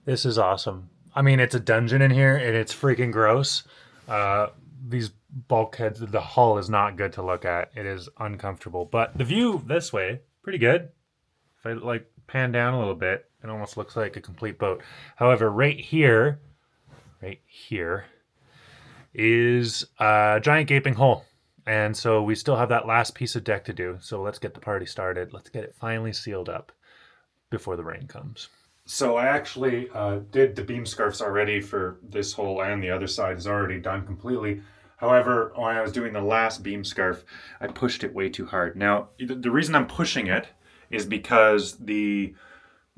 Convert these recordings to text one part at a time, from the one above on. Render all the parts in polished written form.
This is awesome. I mean, it's a dungeon in here and it's freaking gross. These bulkheads, the hull is not good to look at. It is uncomfortable. But the view this way, pretty good. If I like pan down a little bit, it almost looks like a complete boat. However, right here is a giant gaping hole. And so we still have that last piece of deck to do. So let's get the party started. Let's get it finally sealed up before the rain comes. So I actually did the beam scarfs already for this hole, and the other side is already done completely. However, when I was doing the last beam scarf, I pushed it way too hard. Now, the reason I'm pushing it is because the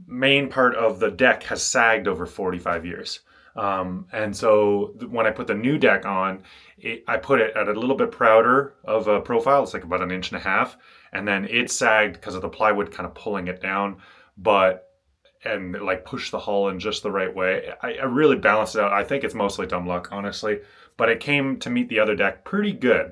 main part of the deck has sagged over 45 years. And so when I put the new deck on, I put it at a little bit prouder of a profile. It's like about 1.5 inches. And then it sagged because of the plywood kind of pulling it down, and like push the hull in just the right way. I really balanced it out. I think it's mostly dumb luck, honestly, but it came to meet the other deck pretty good.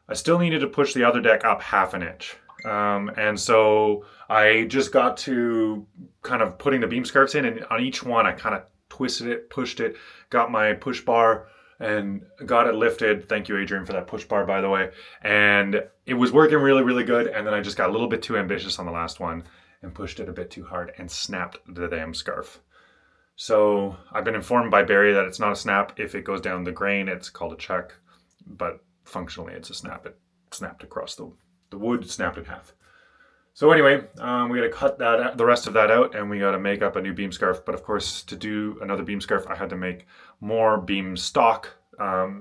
I still needed to push the other deck up 1/2 inch. And so I just got to kind of putting the beam scarves in, and on each one I kind of twisted it, pushed it, got my push bar and got it lifted. Thank you, Adrian, for that push bar, by the way. And it was working really, really good. And then I just got a little bit too ambitious on the last one and pushed it a bit too hard and snapped the damn scarf. So I've been informed by Barry that it's not a snap. If it goes down the grain, it's called a check, but functionally it's a snap. It snapped across the wood, snapped in half. So anyway, we got to cut the rest of that out, and we got to make up a new beam scarf. But of course, to do another beam scarf, I had to make more beam stock.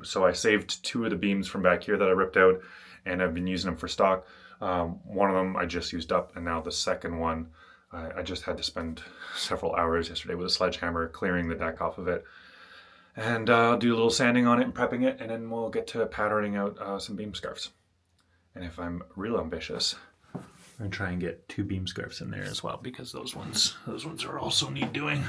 So I saved 2 of the beams from back here that I ripped out, and I've been using them for stock. One of them I just used up, and now the second one, I just had to spend several hours yesterday with a sledgehammer clearing the deck off of it. And I'll do a little sanding on it and prepping it, and then we'll get to patterning out some beam scarves. And if I'm real ambitious, I'm gonna try and get 2 beam scarves in there as well, because those ones are also need doing.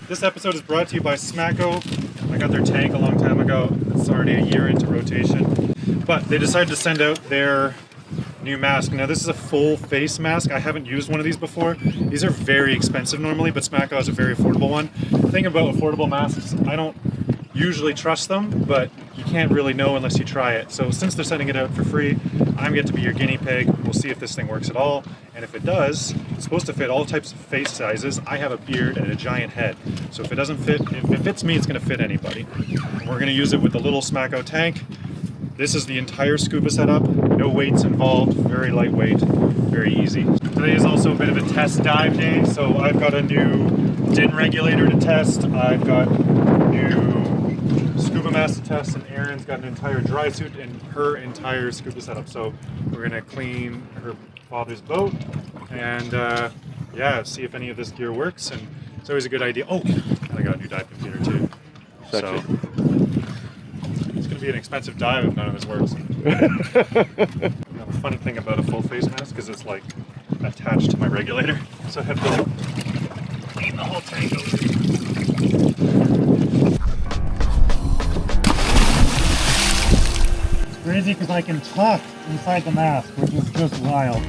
This episode is brought to you by Smacko. I got their tank a long time ago. It's already a year into rotation. But they decided to send out their new mask. Now this is a full face mask. I haven't used one of these before. These are very expensive normally, but Smacko has a very affordable one. The thing about affordable masks, I don't usually trust them, but you can't really know unless you try it. So since they're sending it out for free, I'm going to be your guinea pig. We'll see if this thing works at all. And if it does, it's supposed to fit all types of face sizes. I have a beard and a giant head. So if it doesn't fit, if it fits me, it's going to fit anybody. And we're going to use it with the little Smacko tank. This is the entire scuba setup. No weights involved, very lightweight, very easy. Today is also a bit of a test dive day. So I've got a new DIN regulator to test. I've got new scuba mask to test, and Erin's got an entire dry suit and her entire scuba setup. So we're gonna clean her father's boat and yeah, see if any of this gear works. And it's always a good idea. Oh, and I got a new dive computer too. So it's gonna be an expensive dive if none of this works. The funny thing about a full face mask is it's like attached to my regulator, so I have to clean the whole tank over. Crazy because I can talk inside the mask, which is just wild.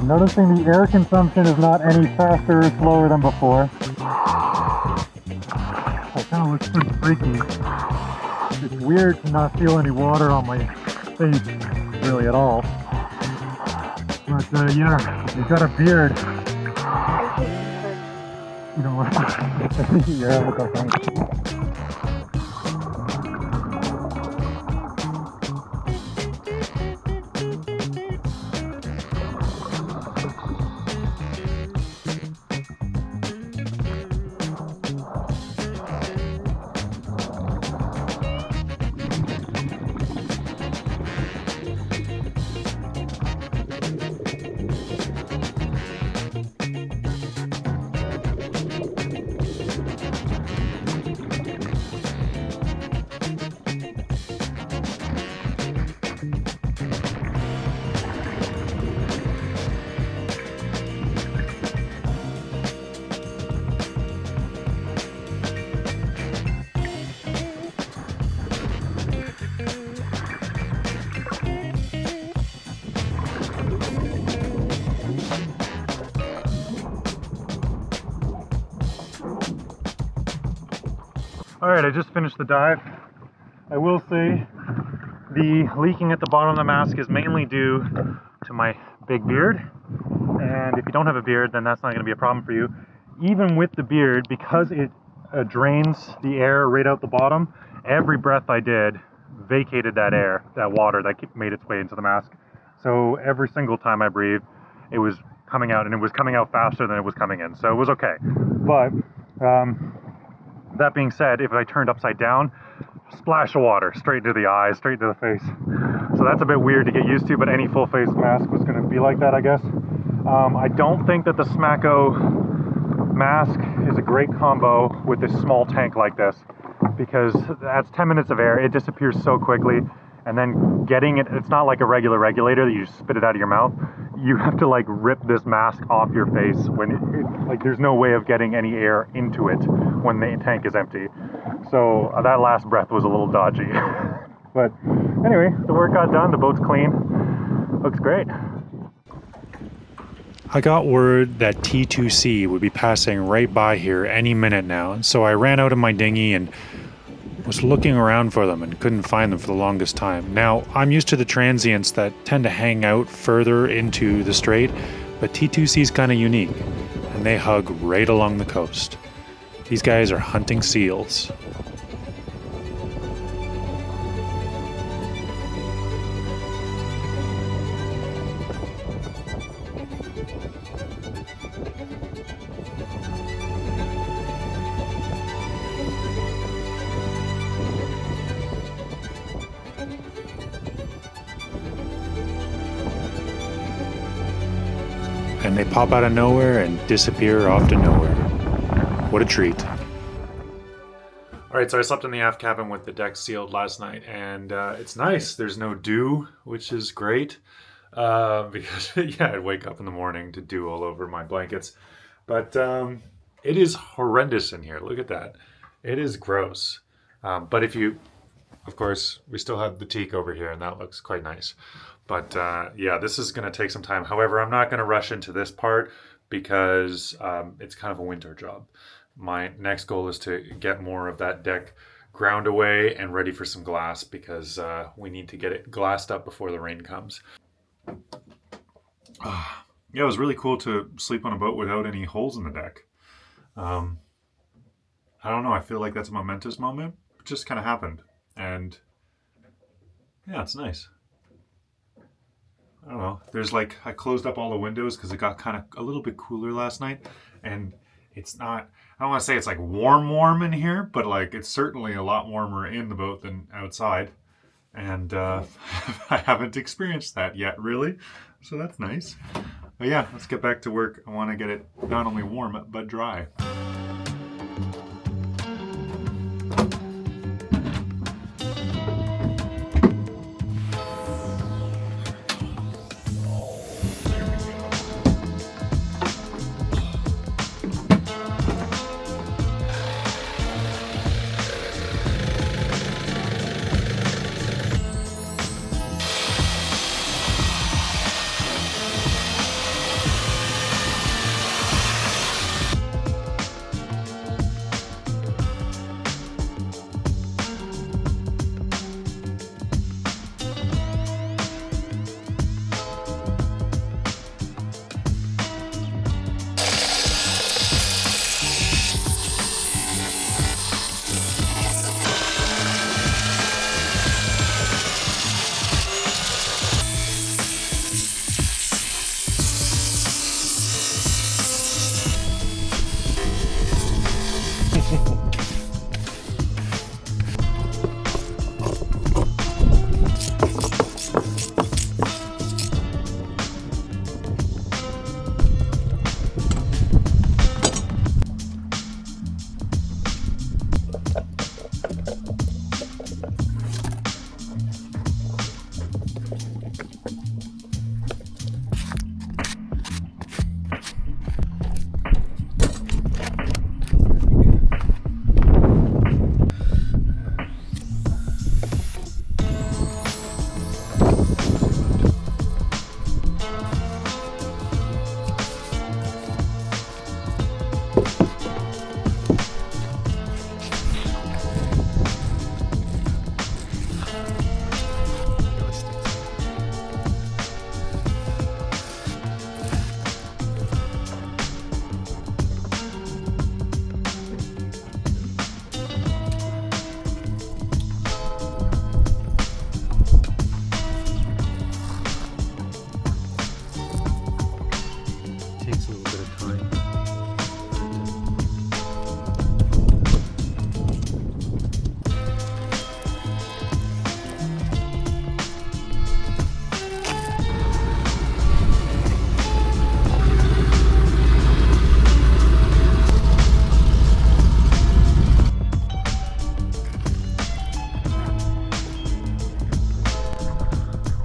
Noticing the air consumption is not any faster or slower than before. That kind of looks pretty freaky. It's weird to not feel any water on my face, really at all. But yeah, you've got a beard. You know what? Yeah, look up. Alright, I just finished the dive. I will say the leaking at the bottom of the mask is mainly due to my big beard. And if you don't have a beard, then that's not going to be a problem for you. Even with the beard, because it drains the air right out the bottom, every breath I did vacated that air, that water that made its way into the mask. So every single time I breathed, it was coming out, and it was coming out faster than it was coming in. So it was okay. But that being said, if I turned upside down, splash of water straight into the eyes, straight into the face. So that's a bit weird to get used to, but any full face mask was going to be like that, I guess. I don't think that the Smacko mask is a great combo with this small tank like this, because that's 10 minutes of air, it disappears so quickly, and then getting it, it's not like a regular regulator that you just spit it out of your mouth. You have to like rip this mask off your face when like there's no way of getting any air into it when the tank is empty. So that last breath was a little dodgy. But anyway, the work got done, the boat's clean, looks great. I got word that T2C would be passing right by here any minute now, so I ran out of my dinghy and was looking around for them and couldn't find them for the longest time. Now, I'm used to the transients that tend to hang out further into the strait, but T2C is kind of unique, and they hug right along the coast. These guys are hunting seals. and they pop out of nowhere and disappear off to nowhere. What a treat. Alright, so I slept in the aft cabin with the deck sealed last night, and it's nice. There's no dew, which is great, because, yeah, I'd wake up in the morning to dew all over my blankets. But it is horrendous in here. Look at that. It is gross. But if you, of course, we still have the teak over here, and that looks quite nice. But yeah, this is going to take some time. However, I'm not going to rush into this part because it's kind of a winter job. My next goal is to get more of that deck ground away and ready for some glass because we need to get it glassed up before the rain comes. Yeah, it was really cool to sleep on a boat without any holes in the deck. I don't know, I feel like that's a momentous moment. It just kind of happened. And yeah, it's nice. I don't know. There's like, I closed up all the windows because it got kind of a little bit cooler last night. And it's not, I don't want to say it's like warm in here, but like it's certainly a lot warmer in the boat than outside. And I haven't experienced that yet, really. So that's nice. But yeah, let's get back to work. I want to get it not only warm, but dry.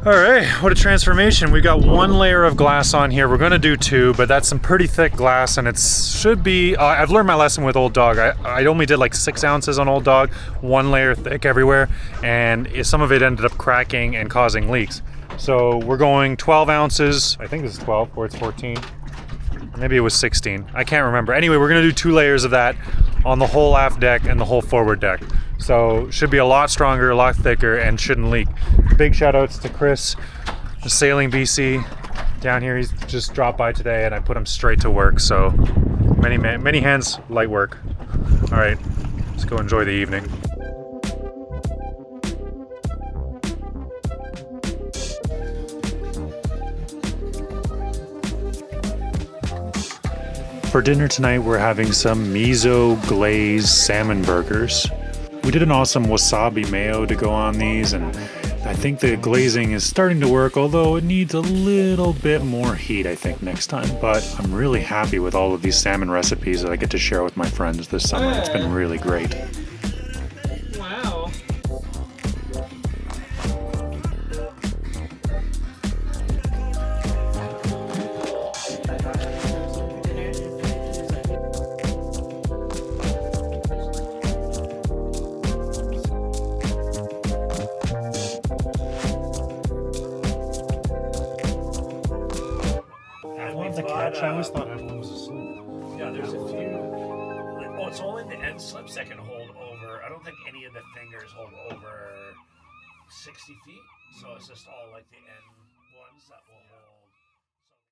All right, what a transformation. We got one layer of glass on here. We're gonna do two, but that's some pretty thick glass and it should be, I've learned my lesson with Old Dog. I only did like 6 ounces on Old Dog, one layer thick everywhere, and some of it ended up cracking and causing leaks. So we're going 12 ounces, I think this is 12, or it's 14. Maybe it was 16, I can't remember. Anyway, we're gonna do 2 layers of that on the whole aft deck and the whole forward deck. So should be a lot stronger, a lot thicker, and shouldn't leak. Big shout outs to Chris, Sailing BC down here. He's just dropped by today and I put him straight to work. So many hands, light work. All right, let's go enjoy the evening. For dinner tonight, we're having some miso glazed salmon burgers. We did an awesome wasabi mayo to go on these, and I think the glazing is starting to work, although it needs a little bit more heat, I think, next time. But I'm really happy with all of these salmon recipes that I get to share with my friends this summer. It's been really great. Wow. I always thought everyone was asleep. Yeah, there's a few. Oh, it's only the end slips that can hold over. I don't think any of the fingers hold over 60 feet. So it's just all like the end ones that will hold.